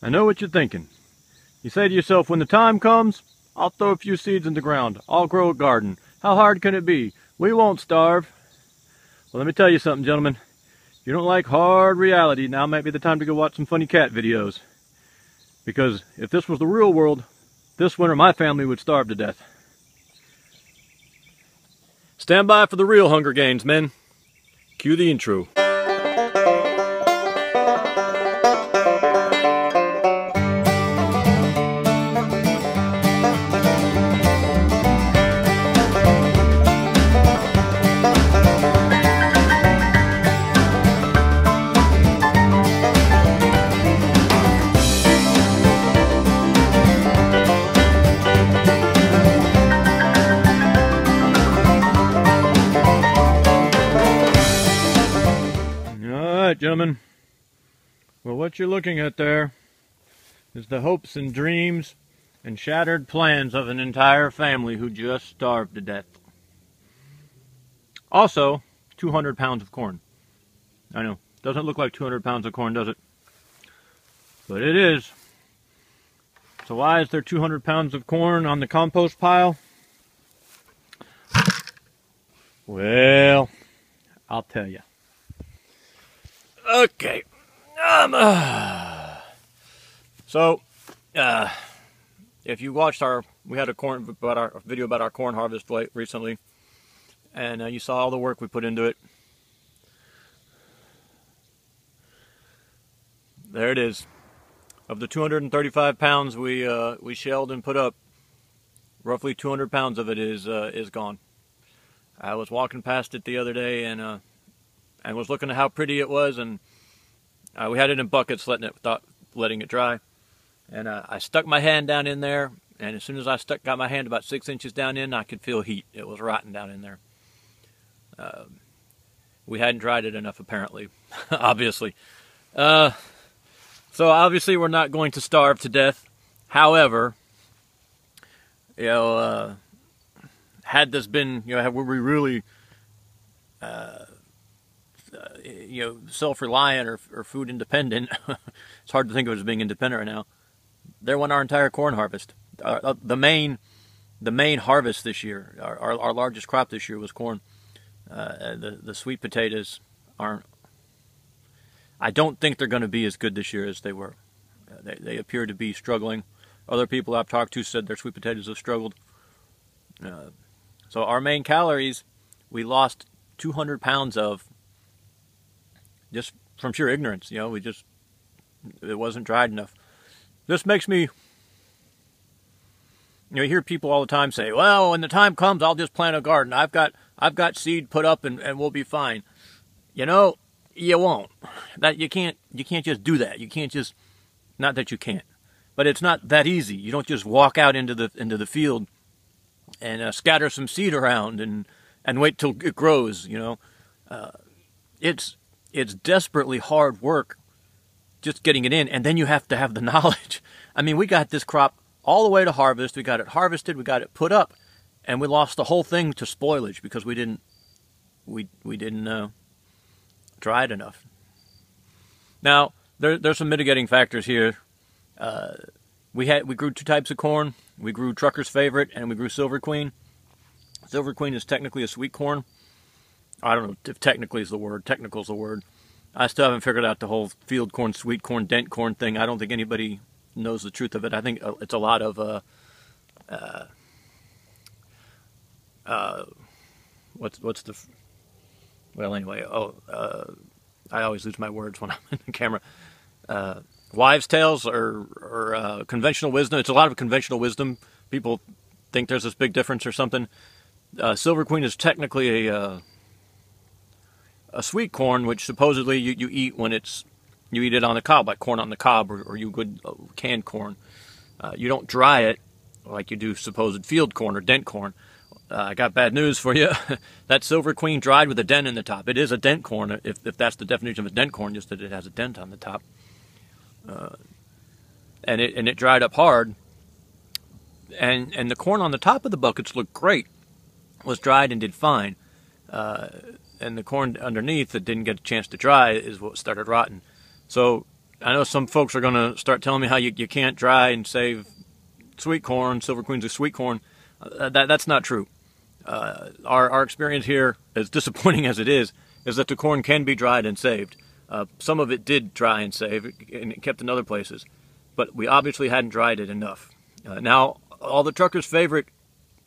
I know what you're thinking. You say to yourself, when the time comes, I'll throw a few seeds in the ground. I'll grow a garden. How hard can it be? We won't starve. Well, let me tell you something, gentlemen. If you don't like hard reality, now might be the time to go watch some funny cat videos. Because if this was the real world, this winter my family would starve to death. Stand by for the real Hunger Games, men. Cue the intro. Alright, gentlemen. Well, what you're looking at there is the hopes and dreams and shattered plans of an entire family who just starved to death. Also, 200 pounds of corn. I know, doesn't look like 200 pounds of corn, does it? But it is. So why is there 200 pounds of corn on the compost pile? Well, I'll tell you. Okay. If you watched we had a video about our corn harvest recently, and you saw all the work we put into it. There it is. Of the 235 pounds we shelled and put up, roughly 200 pounds of it is gone. I was walking past it the other day and was looking at how pretty it was, and we had it in buckets, letting it dry. And I stuck my hand down in there, and as soon as I got my hand about 6 inches down in, I could feel heat. It was rotten down in there. We hadn't dried it enough, apparently, obviously. So obviously we're not going to starve to death. However, had this been, were we really self-reliant or food independent, it's hard to think of it as being independent right now. There went our entire corn harvest. The main harvest this year, our largest crop this year was corn. The sweet potatoes aren't. I don't think they're going to be as good this year as they were. They appear to be struggling. Other people I've talked to said their sweet potatoes have struggled. So our main calories, we lost 200 pounds of. Just from sheer ignorance, it wasn't dried enough. This makes me, you hear people all the time say, well, when the time comes, I'll just plant a garden. I've got seed put up and we'll be fine. You won't. You can't just do that. You can't just, not that you can't, but it's not that easy. You don't just walk out into the field and scatter some seed around and wait till it grows, It's desperately hard work just getting it in, and then you have to have the knowledge. I mean, we got this crop all the way to harvest. We got it harvested, we got it put up, and we lost the whole thing to spoilage because we didn't dry it enough. Now, there's some mitigating factors here. We grew two types of corn. We grew Trucker's Favorite and we grew Silver Queen. Silver Queen is technically a sweet corn. I don't know if technically is the word. Technical is the word. I still haven't figured out the whole field corn, sweet corn, dent corn thing. I don't think anybody knows the truth of it. I think it's a lot of I always lose my words when I'm in the camera. Wives' tales or conventional wisdom. It's a lot of conventional wisdom. People think there's this big difference or something. Silver Queen is technically a sweet corn, which supposedly you eat when you eat it on the cob, like corn on the cob, or you good canned corn. You don't dry it like you do supposed field corn or dent corn. I got bad news for you. That Silver Queen dried with a dent in the top. It is a dent corn, if that's the definition of a dent corn, just that it has a dent on the top. And it dried up hard. And the corn on the top of the buckets looked great. Was dried and did fine. And the corn underneath that didn't get a chance to dry is what started rotting. So I know some folks are going to start telling me how you can't dry and save sweet corn, Silver Queen's of sweet corn. That's not true. Our experience here, as disappointing as it is that the corn can be dried and saved. Some of it did dry and save, and it kept in other places, but we obviously hadn't dried it enough. Now, all the truckers' favorite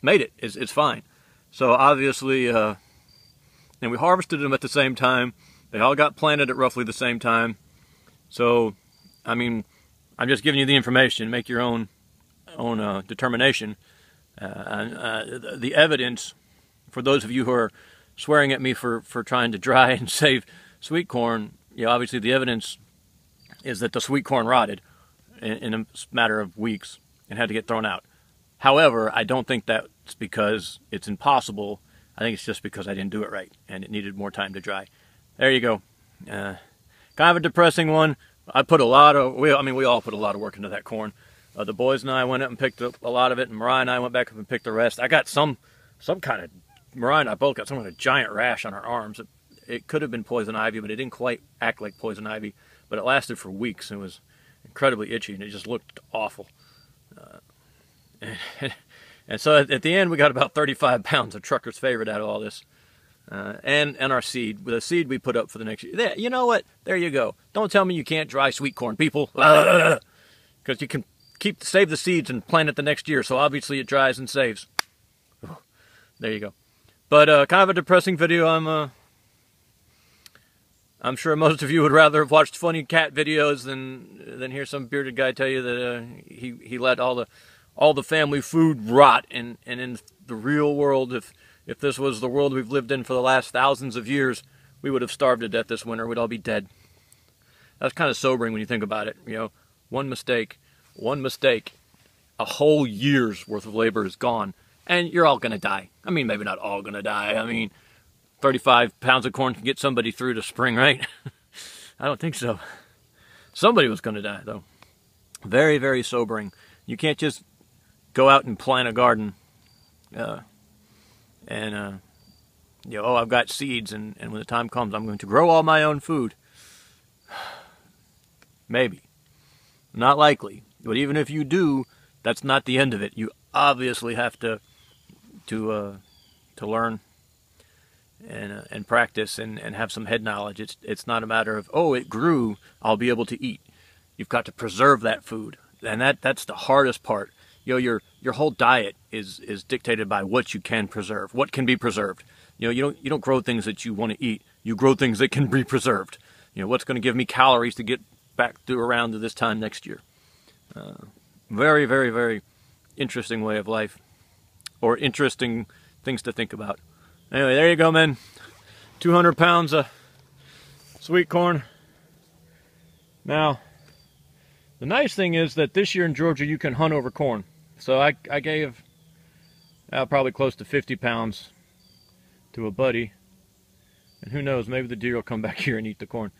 made it. It's fine. So obviously, and we harvested them at the same time. They all got planted at roughly the same time. So, I mean, I'm just giving you the information. Make your own determination. The evidence, for those of you who are swearing at me for trying to dry and save sweet corn, obviously the evidence is that the sweet corn rotted in a matter of weeks and had to get thrown out. However, I don't think that's because it's impossible. I think it's just because I didn't do it right and it needed more time to dry. There you go. Kind of a depressing one. I put a lot of, we all put a lot of work into that corn. The boys and I went up and picked up a lot of it, and Mariah and I went back up and picked the rest. I got some kind of, Mariah and I both got some kind of giant rash on our arms. It could have been poison ivy, but it didn't quite act like poison ivy. But it lasted for weeks, and it was incredibly itchy, and it just looked awful. And so at the end, we got about 35 pounds of trucker's favorite out of all this. And our seed. With the seed we put up for the next year. There, you know what? There you go. Don't tell me you can't dry sweet corn, people. Because you can save the seeds and plant it the next year. So obviously it dries and saves. There you go. But kind of a depressing video. I'm sure most of you would rather have watched funny cat videos than hear some bearded guy tell you that he let all the family food rot. And in the real world, if this was the world we've lived in for the last thousands of years, we would have starved to death this winter. We'd all be dead. That's kind of sobering when you think about it. One mistake, a whole year's worth of labor is gone, and you're all going to die. I mean, maybe not all going to die. I mean, 35 pounds of corn can get somebody through to spring, right? I don't think so. Somebody was going to die, though. Very, very sobering. You can't just go out and plant a garden I've got seeds, and when the time comes, I'm going to grow all my own food. Maybe. Not likely. But even if you do, that's not the end of it. You obviously have to learn and practice and have some head knowledge. It's not a matter of, oh, it grew, I'll be able to eat. You've got to preserve that food. And that's the hardest part. Your whole diet is dictated by what you can preserve, what can be preserved. You don't grow things that you want to eat. You grow things that can be preserved. What's going to give me calories to get back around to this time next year. Very, very, very interesting way of life, or interesting things to think about. Anyway, there you go, man. 200 pounds of sweet corn. Now, the nice thing is that this year in Georgia you can hunt over corn. So I gave probably close to 50 pounds to a buddy, and who knows, maybe the deer will come back here and eat the corn,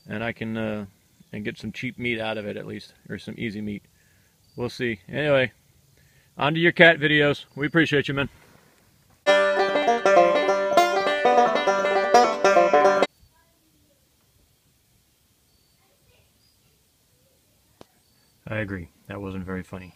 and I can and get some cheap meat out of it at least, or some easy meat. We'll see. Anyway, on to your cat videos. We appreciate you, man. I agree. That wasn't very funny.